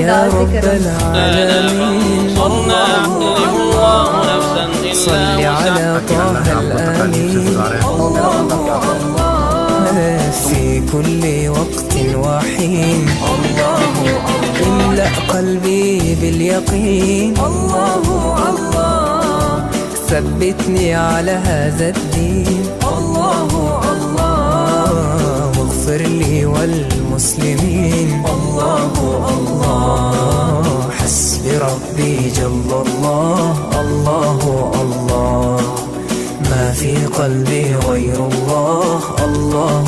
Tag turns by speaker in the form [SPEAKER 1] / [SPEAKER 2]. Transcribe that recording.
[SPEAKER 1] يا رب العالمين. صل على طه الأمين في كل وقت وحين. املأ قلبي باليقين. ثبتني على هذا الدين. واغفر لي والمسلمين. حسبي ربي جل الله. الله ما في قلبي غير الله. الله